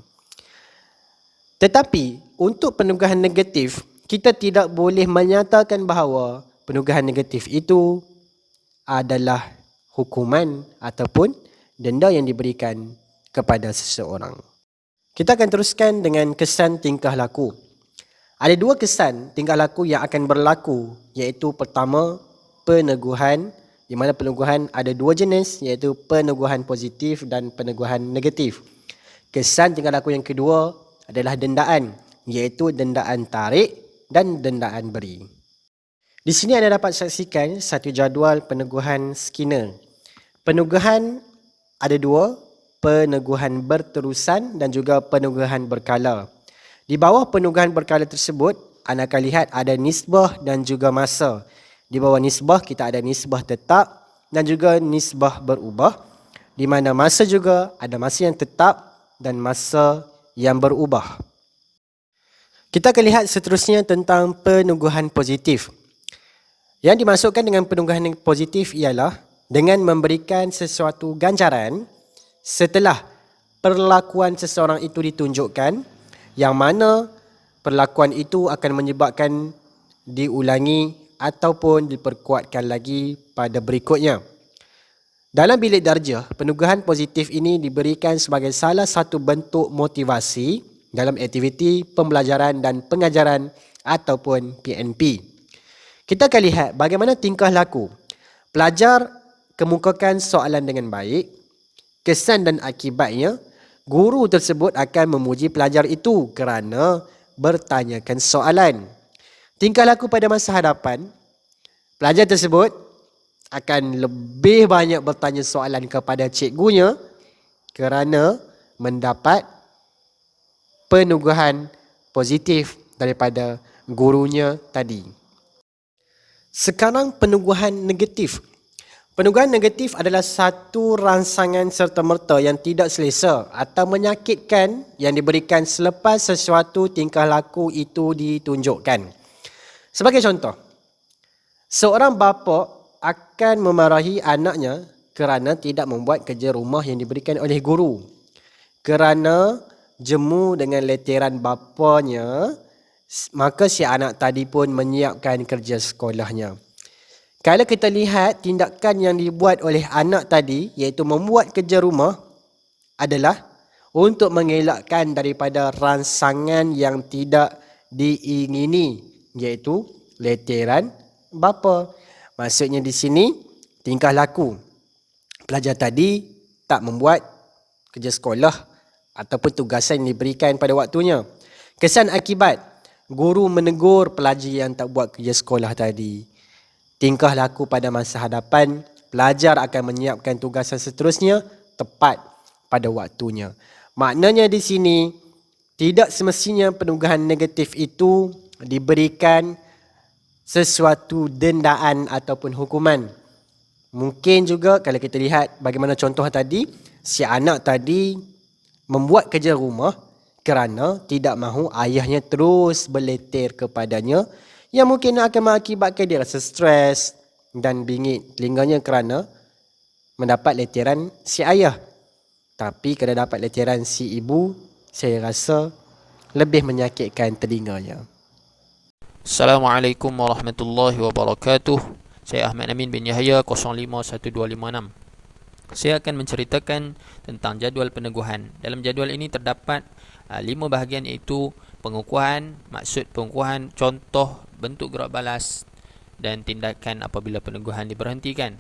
Tetapi, untuk penugahan negatif, kita tidak boleh menyatakan bahawa penugahan negatif itu adalah hukuman ataupun denda yang diberikan kepada seseorang. Kita akan teruskan dengan kesan tingkah laku. Ada dua kesan tingkah laku yang akan berlaku, iaitu pertama, peneguhan, di mana peneguhan ada dua jenis, iaitu peneguhan positif dan peneguhan negatif. Kesan tingkah laku yang kedua adalah dendaan, iaitu dendaan tarik dan dendaan beri. Di sini anda dapat saksikan satu jadual peneguhan Skinner. Peneguhan ada dua, peneguhan berterusan dan juga peneguhan berkala. Di bawah peneguhan berkala tersebut, anda akan lihat ada nisbah dan juga masa. Di bawah nisbah kita ada nisbah tetap dan juga nisbah berubah, di mana masa juga ada masa yang tetap dan masa yang berubah. Kita akan lihat seterusnya tentang peneguhan positif. Yang dimasukkan dengan peneguhan positif ialah dengan memberikan sesuatu ganjaran setelah perlakuan seseorang itu ditunjukkan, yang mana perlakuan itu akan menyebabkan diulangi ataupun diperkuatkan lagi pada berikutnya. Dalam bilik darjah, penugahan positif ini diberikan sebagai salah satu bentuk motivasi dalam aktiviti pembelajaran dan pengajaran ataupun PNP. Kita akan lihat bagaimana tingkah laku. Pelajar kemukakan soalan dengan baik, kesan dan akibatnya, guru tersebut akan memuji pelajar itu kerana bertanyakan soalan. Tingkah laku pada masa hadapan, pelajar tersebut akan lebih banyak bertanya soalan kepada cikgunya kerana mendapat penugahan positif daripada gurunya tadi. Sekarang penugahan negatif. Penugahan negatif adalah satu rangsangan serta-merta yang tidak selesa atau menyakitkan yang diberikan selepas sesuatu tingkah laku itu ditunjukkan. Sebagai contoh, seorang bapa akan memarahi anaknya kerana tidak membuat kerja rumah yang diberikan oleh guru. Kerana jemu dengan leteran bapanya, maka si anak tadi pun menyiapkan kerja sekolahnya. Kalau kita lihat tindakan yang dibuat oleh anak tadi, iaitu membuat kerja rumah, adalah untuk mengelakkan daripada rangsangan yang tidak diingini, iaitu leteran bapa. Maksudnya di sini, tingkah laku pelajar tadi tak membuat kerja sekolah ataupun tugasan yang diberikan pada waktunya. Kesan akibat, guru menegur pelajar yang tak buat kerja sekolah tadi. Tingkah laku pada masa hadapan, pelajar akan menyiapkan tugasan seterusnya tepat pada waktunya. Maknanya di sini, tidak semestinya penugahan negatif itu diberikan sesuatu dendaan ataupun hukuman. Mungkin juga kalau kita lihat bagaimana contoh tadi, si anak tadi membuat kerja rumah kerana tidak mahu ayahnya terus berleter kepadanya, yang mungkin akan mengakibatkan dia rasa stres dan bingit telinganya kerana mendapat leteran si ayah. Tapi kalau dapat leteran si ibu, saya rasa lebih menyakitkan telinganya. Assalamualaikum warahmatullahi wabarakatuh. Saya Ahmad Amin bin Yahya 051256. Saya akan menceritakan tentang jadual peneguhan. Dalam jadual ini terdapat 5 bahagian, iaitu pengukuhan, maksud pengukuhan, contoh, bentuk gerak balas, dan tindakan apabila peneguhan diberhentikan.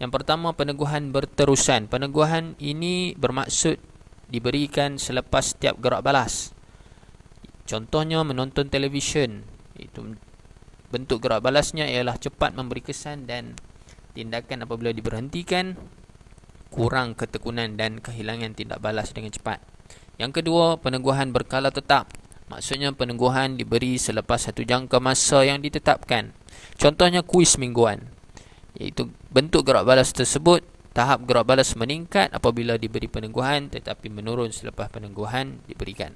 Yang pertama, peneguhan berterusan. Peneguhan ini bermaksud diberikan selepas setiap gerak balas. Contohnya menonton televisyen. Itu bentuk gerak balasnya ialah cepat memberi kesan, dan tindakan apabila diberhentikan kurang ketekunan dan kehilangan tindak balas dengan cepat. Yang kedua, peneguhan berkala tetap. Maksudnya peneguhan diberi selepas satu jangka masa yang ditetapkan. Contohnya kuis mingguan. Iaitu bentuk gerak balas tersebut, tahap gerak balas meningkat apabila diberi peneguhan tetapi menurun selepas peneguhan diberikan.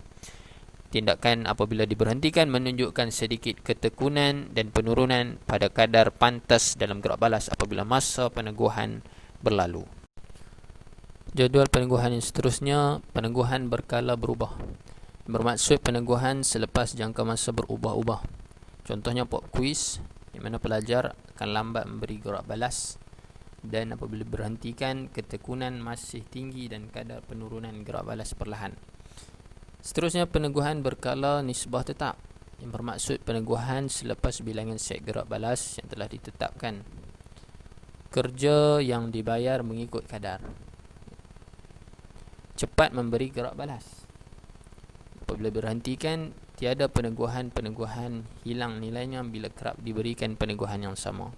Tindakan apabila diberhentikan menunjukkan sedikit ketekunan dan penurunan pada kadar pantas dalam gerak balas apabila masa peneguhan berlalu. Jadual peneguhan yang seterusnya, peneguhan berkala berubah. Bermaksud peneguhan selepas jangka masa berubah-ubah. Contohnya pop quiz, di mana pelajar akan lambat memberi gerak balas, dan apabila berhentikan, ketekunan masih tinggi dan kadar penurunan gerak balas perlahan. Seterusnya, peneguhan berkala nisbah tetap, yang bermaksud peneguhan selepas bilangan set gerak balas yang telah ditetapkan. Kerja yang dibayar mengikut kadar. Cepat memberi gerak balas. Apabila berhentikan, tiada peneguhan hilang nilainya bila kerap diberikan peneguhan yang sama.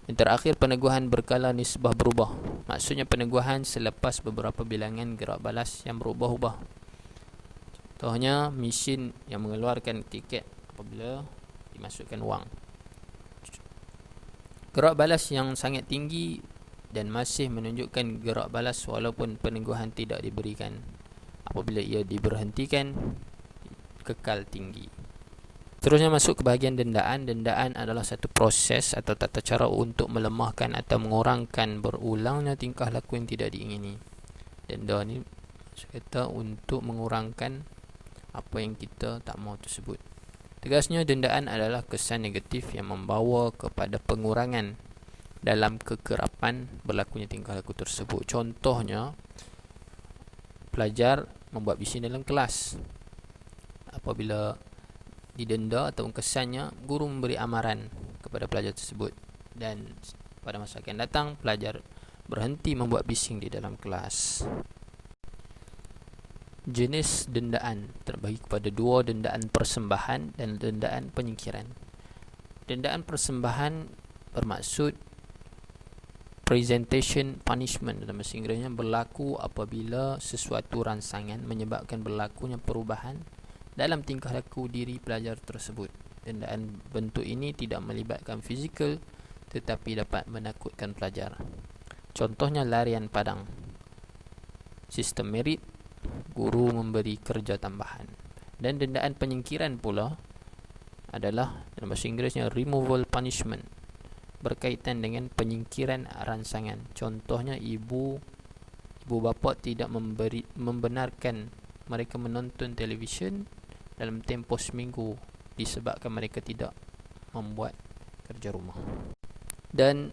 Yang terakhir, peneguhan berkala nisbah berubah. Maksudnya peneguhan selepas beberapa bilangan gerak balas yang berubah-ubah. Contohnya mesin yang mengeluarkan tiket apabila dimasukkan wang. Gerak balas yang sangat tinggi dan masih menunjukkan gerak balas walaupun peneguhan tidak diberikan. Apabila ia diberhentikan, kekal tinggi. Seterusnya masuk ke bahagian dendaan. Dendaan adalah satu proses atau tata cara untuk melemahkan atau mengurangkan berulangnya tingkah laku yang tidak diingini. Denda ni kata untuk mengurangkan apa yang kita tak mahu tersebut. Tegasnya, dendaan adalah kesan negatif yang membawa kepada pengurangan dalam kekerapan berlakunya tingkah laku tersebut. Contohnya, pelajar membuat bising dalam kelas. Apabila didenda atau kesannya, guru memberi amaran kepada pelajar tersebut, dan pada masa akan datang pelajar berhenti membuat bising di dalam kelas. Jenis dendaan terbagi kepada dua, dendaan persembahan dan dendaan penyingkiran. Dendaan persembahan bermaksud presentation punishment dalam bahasa Inggerisnya, berlaku apabila sesuatu rangsangan menyebabkan berlakunya perubahan dalam tingkah laku diri pelajar tersebut. Dendaan bentuk ini tidak melibatkan fizikal tetapi dapat menakutkan pelajar. Contohnya larian padang. Sistem merit, guru memberi kerja tambahan. Dan dendaan penyingkiran pula adalah dalam bahasa Inggerisnya removal punishment, berkaitan dengan penyingkiran rangsangan. Contohnya ibu bapa tidak membenarkan mereka menonton televisyen dalam tempoh seminggu disebabkan mereka tidak membuat kerja rumah. Dan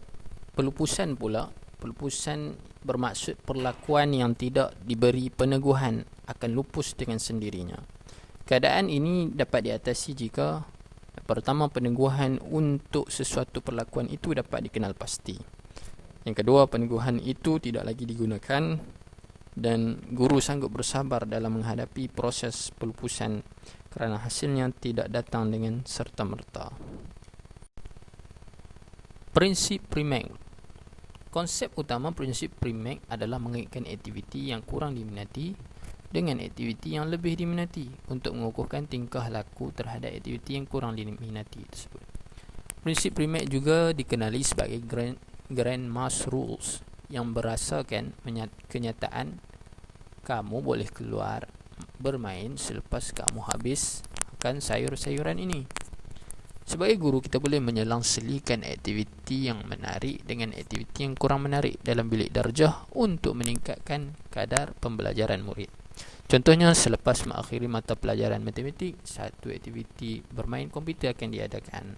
pelupusan pula, pelupusan bermaksud perlakuan yang tidak diberi peneguhan akan lupus dengan sendirinya. Keadaan ini dapat diatasi jika pertama, peneguhan untuk sesuatu perlakuan itu dapat dikenal pasti. Yang kedua, peneguhan itu tidak lagi digunakan dan guru sanggup bersabar dalam menghadapi proses pelupusan kerana hasilnya tidak datang dengan serta-merta. Prinsip Primek. Konsep utama prinsip Primek adalah mengaitkan aktiviti yang kurang diminati dengan aktiviti yang lebih diminati untuk mengukuhkan tingkah laku terhadap aktiviti yang kurang diminati tersebut. Prinsip Primek juga dikenali sebagai Grand Mass Rules yang berasakan kenyataan kamu boleh keluar bermain selepas kamu habis makan sayur-sayuran ini. Sebagai guru, kita boleh menyelang-selikan aktiviti yang menarik dengan aktiviti yang kurang menarik dalam bilik darjah untuk meningkatkan kadar pembelajaran murid. Contohnya, selepas mengakhiri mata pelajaran matematik, satu aktiviti bermain komputer akan diadakan.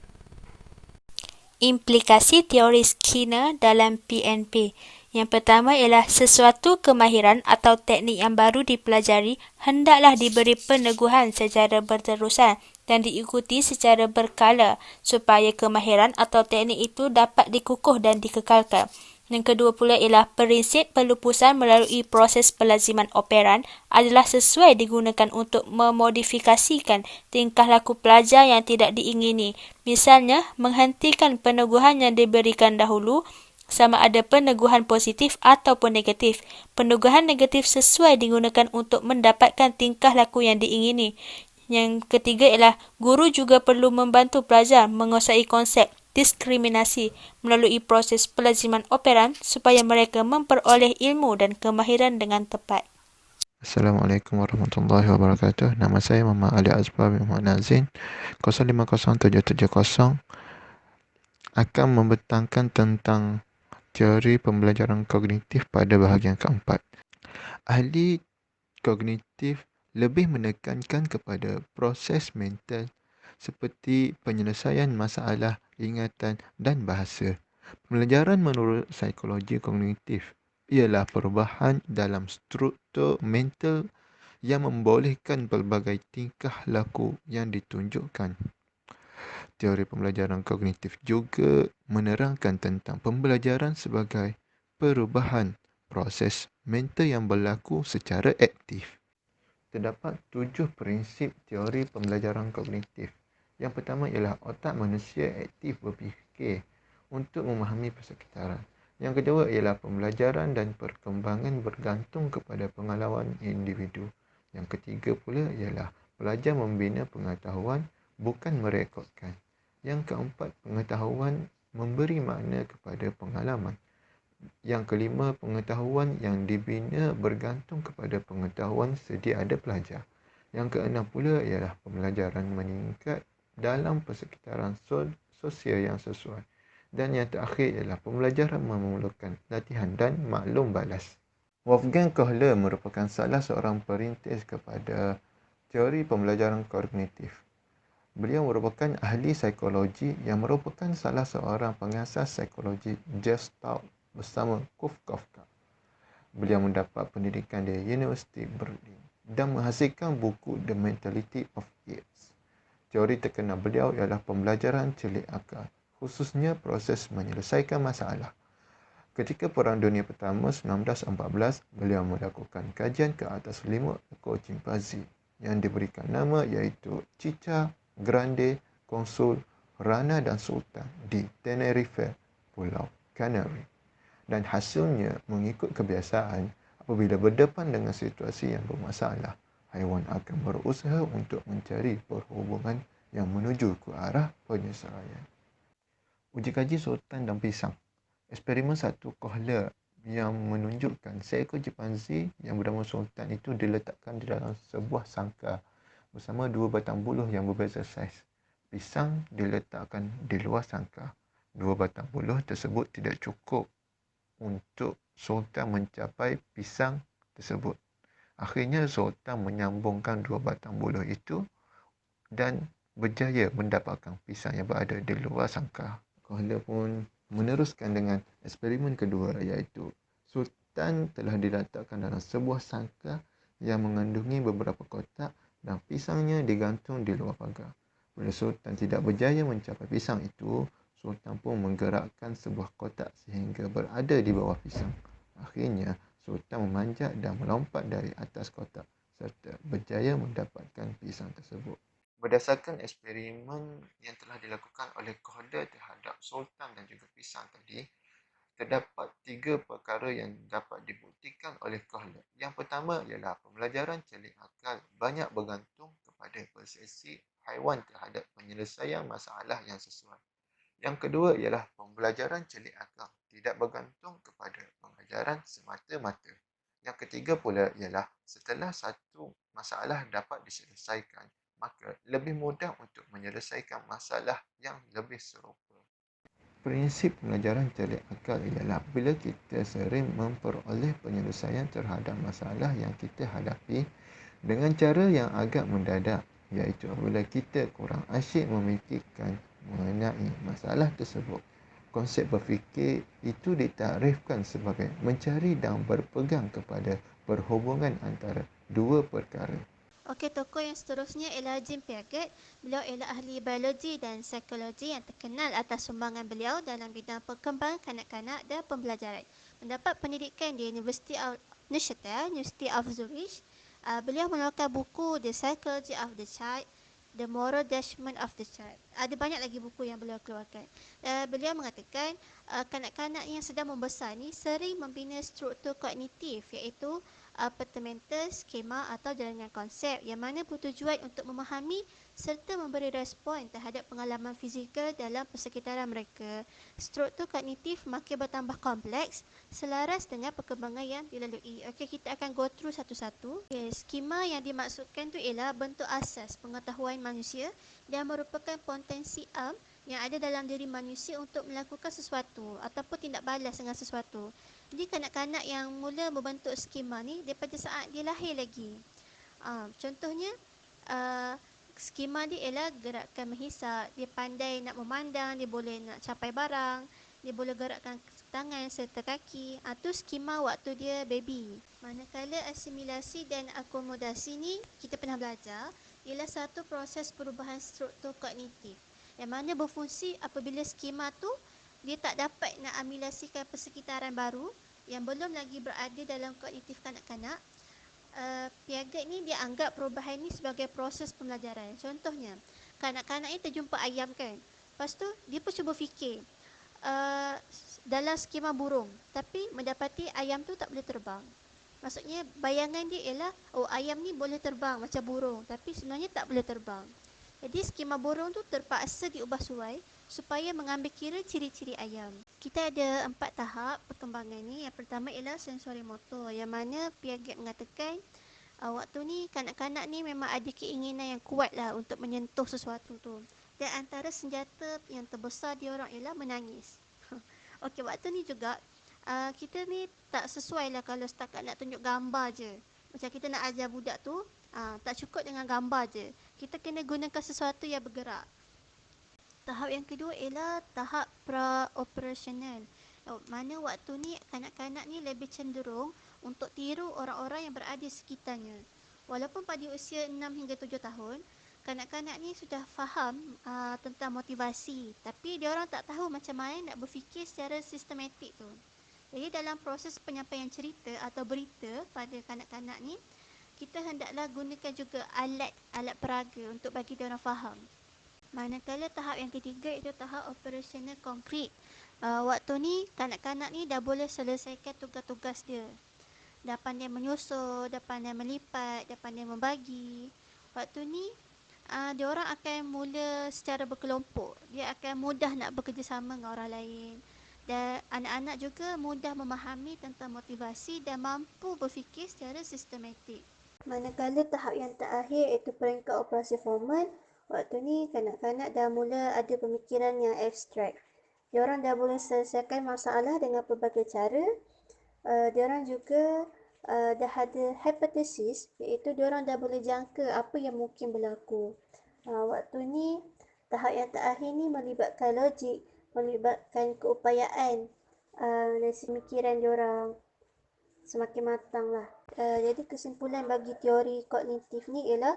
Implikasi teori Skinner dalam PNP. Yang pertama ialah sesuatu kemahiran atau teknik yang baru dipelajari hendaklah diberi peneguhan secara berterusan dan diikuti secara berkala supaya kemahiran atau teknik itu dapat dikukuh dan dikekalkan. Yang kedua pula ialah prinsip pelupusan melalui proses pelaziman operan adalah sesuai digunakan untuk memodifikasikan tingkah laku pelajar yang tidak diingini. Misalnya, menghentikan peneguhan yang diberikan dahulu sama ada peneguhan positif ataupun negatif. Peneguhan negatif sesuai digunakan untuk mendapatkan tingkah laku yang diingini. Yang ketiga ialah guru juga perlu membantu pelajar menguasai konsep diskriminasi melalui proses pelaziman operan supaya mereka memperoleh ilmu dan kemahiran dengan tepat. Assalamualaikum warahmatullahi wabarakatuh. Nama saya Muhammad Ali Azbar bin Muhammad Nazin 050770 akan membentangkan tentang teori pembelajaran kognitif pada bahagian keempat. Ahli kognitif lebih menekankan kepada proses mental seperti penyelesaian masalah, ingatan dan bahasa. Pembelajaran menurut psikologi kognitif ialah perubahan dalam struktur mental yang membolehkan pelbagai tingkah laku yang ditunjukkan. Teori pembelajaran kognitif juga menerangkan tentang pembelajaran sebagai perubahan proses mental yang berlaku secara aktif. Terdapat 7 prinsip teori pembelajaran kognitif. Yang pertama ialah otak manusia aktif berfikir untuk memahami persekitaran. Yang kedua ialah pembelajaran dan perkembangan bergantung kepada pengalaman individu. Yang ketiga pula ialah pelajar membina pengetahuan bukan merekodkan. Yang keempat, pengetahuan memberi makna kepada pengalaman. Yang kelima, pengetahuan yang dibina bergantung kepada pengetahuan sedia ada pelajar. Yang keenam pula ialah pembelajaran meningkat dalam persekitaran sosial yang sesuai. Dan yang terakhir ialah pembelajaran memerlukan latihan dan maklum balas. Wolfgang Kohler merupakan salah seorang perintis kepada teori pembelajaran kognitif. Beliau merupakan ahli psikologi yang merupakan salah seorang pengasas psikologi Gestalt bersama Kafka. Beliau mendapat pendidikan di Universiti Berlin dan menghasilkan buku The Mentality of Apes. Teori terkenal beliau ialah pembelajaran celik akal, khususnya proses menyelesaikan masalah. Ketika Perang Dunia Pertama 1914, beliau melakukan kajian ke atas 5 ekor chimpanzee yang diberikan nama iaitu Chicha, Grande, Konsul, Rana dan Sultan di Tenerife, Pulau Canary. Dan hasilnya mengikut kebiasaan, apabila berdepan dengan situasi yang bermasalah, haiwan akan berusaha untuk mencari perhubungan yang menuju ke arah penyelesaian. Uji kaji sultan dan pisang. Eksperimen satu Kohler yang menunjukkan seekor chimpanzee yang bernama sultan itu diletakkan di dalam sebuah sangkar bersama 2 batang buluh yang berbeza saiz. Pisang diletakkan di luar sangkar. 2 batang buluh tersebut tidak cukup untuk sultan mencapai pisang tersebut. Akhirnya sultan menyambungkan 2 batang buluh itu dan berjaya mendapatkan pisang yang berada di luar sangkar. Kohler pun meneruskan dengan eksperimen kedua iaitu sultan telah diletakkan dalam sebuah sangkar yang mengandungi beberapa kotak dan pisangnya digantung di luar pagar. Bila sultan tidak berjaya mencapai pisang itu, sultan pun menggerakkan sebuah kotak sehingga berada di bawah pisang. Akhirnya, sultan memanjat dan melompat dari atas kotak serta berjaya mendapatkan pisang tersebut. Berdasarkan eksperimen yang telah dilakukan oleh Kohler terhadap sultan dan juga pisang tadi, terdapat 3 perkara yang dapat dibuktikan oleh Kohler. Yang pertama ialah pembelajaran celik akal banyak bergantung kepada persepsi haiwan terhadap penyelesaian masalah yang sesuai. Yang kedua ialah pembelajaran celik akal tidak bergantung kepada pengajaran semata-mata. Yang ketiga pula ialah setelah satu masalah dapat diselesaikan, maka lebih mudah untuk menyelesaikan masalah yang lebih serupa. Prinsip pembelajaran celik akal ialah bila kita sering memperoleh penyelesaian terhadap masalah yang kita hadapi dengan cara yang agak mendadak, iaitu apabila kita kurang asyik memikirkan mengenai masalah tersebut. Konsep berfikir itu ditarifkan sebagai mencari dan berpegang kepada perhubungan antara 2 perkara. Okey, tokoh yang seterusnya ialah Jim Piaget. Beliau ialah ahli biologi dan psikologi yang terkenal atas sumbangan beliau dalam bidang perkembangan kanak-kanak dan pembelajaran. Mendapat pendidikan di University of Neuchâtel, University of Zurich. Beliau mengeluarkan buku The Psychology of the Child, The Moral Judgment of the Child. Ada banyak lagi buku yang beliau keluarkan. Beliau mengatakan kanak-kanak yang sedang membesar ni sering membina struktur kognitif, iaitu petamental, skema atau jalankan konsep yang mana bertujuan untuk memahami serta memberi respon terhadap pengalaman fizikal dalam persekitaran mereka. Struktur kognitif makin bertambah kompleks selaras dengan perkembangan yang dilalui. Okey, kita akan go through satu-satu. Okay, skema yang dimaksudkan tu ialah bentuk asas pengetahuan manusia dan merupakan potensi yang ada dalam diri manusia untuk melakukan sesuatu ataupun tindak balas dengan sesuatu. Jadi kanak-kanak yang mula membentuk skema ni daripada saat dia lahir lagi. Contohnya skema dia ialah gerakan menghisap, dia pandai nak memandang, dia boleh nak capai barang, dia boleh gerakkan tangan serta kaki. Itu skema waktu dia baby. Manakala asimilasi dan akomodasi ni kita pernah belajar, ialah satu proses perubahan struktur kognitif yang mana berfungsi apabila skema tu dia tak dapat nak amilasikan persekitaran baru yang belum lagi berada dalam kognitif kanak-kanak. Piaget ni dia anggap perubahan ni sebagai proses pembelajaran. Contohnya, kanak-kanak ni terjumpa ayam kan. Lepas tu dia pun cuba fikir dalam skema burung, tapi mendapati ayam tu tak boleh terbang. Maksudnya bayangan dia ialah ayam ni boleh terbang macam burung, tapi sebenarnya tak boleh terbang. Jadi skema burung tu terpaksa diubah suai supaya mengambil kira ciri-ciri ayam. Kita ada 4 tahap perkembangan ni. Yang pertama ialah sensori motor, yang mana Piaget mengatakan waktu ni kanak-kanak ni memang ada keinginan yang kuat lah untuk menyentuh sesuatu tu. Dan antara senjata yang terbesar diorang ialah menangis. Okey, waktu ni juga kita ni tak sesuai lah kalau setakat nak tunjuk gambar je. Macam kita nak ajar budak tu, tak cukup dengan gambar je. Kita kena gunakan sesuatu yang bergerak. Tahap yang kedua ialah tahap pra-operasional. Mana waktu ni kanak-kanak ni lebih cenderung untuk tiru orang-orang yang berada di sekitarnya. Walaupun pada usia 6 hingga 7 tahun, kanak-kanak ni sudah faham tentang motivasi, tapi diorang tak tahu macam mana nak berfikir secara sistematik tu. Jadi dalam proses penyampaian cerita atau berita pada kanak-kanak ni, kita hendaklah gunakan juga alat peraga untuk bagi diorang faham. Manakala tahap yang ketiga itu tahap operasional konkret. Waktu ni kanak-kanak ni dah boleh selesaikan tugas-tugas dia. Dah pandai menyusun, dah pandai melipat, dah pandai membagi. Waktu ni diorang akan mula secara berkelompok. Dia akan mudah nak bekerjasama dengan orang lain. Dan anak-anak juga mudah memahami tentang motivasi dan mampu berfikir secara sistematik. Manakala tahap yang terakhir iaitu peringkat operasi formal, waktu ni kanak-kanak dah mula ada pemikiran yang abstrak. Diorang dah boleh selesaikan masalah dengan pelbagai cara. Diorang juga dah ada hipotesis, iaitu diorang dah boleh jangka apa yang mungkin berlaku. Waktu ni tahap yang terakhir ni melibatkan logik, melibatkan keupayaan dan pemikiran diorang semakin matang lah. Jadi kesimpulan bagi teori kognitif ni ialah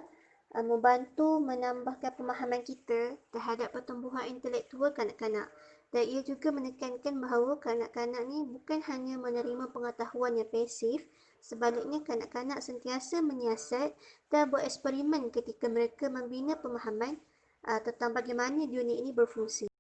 membantu menambahkan pemahaman kita terhadap pertumbuhan intelektual kanak-kanak. Dan ia juga menekankan bahawa kanak-kanak ni bukan hanya menerima pengetahuan yang pasif, sebaliknya kanak-kanak sentiasa menyiasat dan bereksperimen ketika mereka membina pemahaman tentang bagaimana dunia ini berfungsi.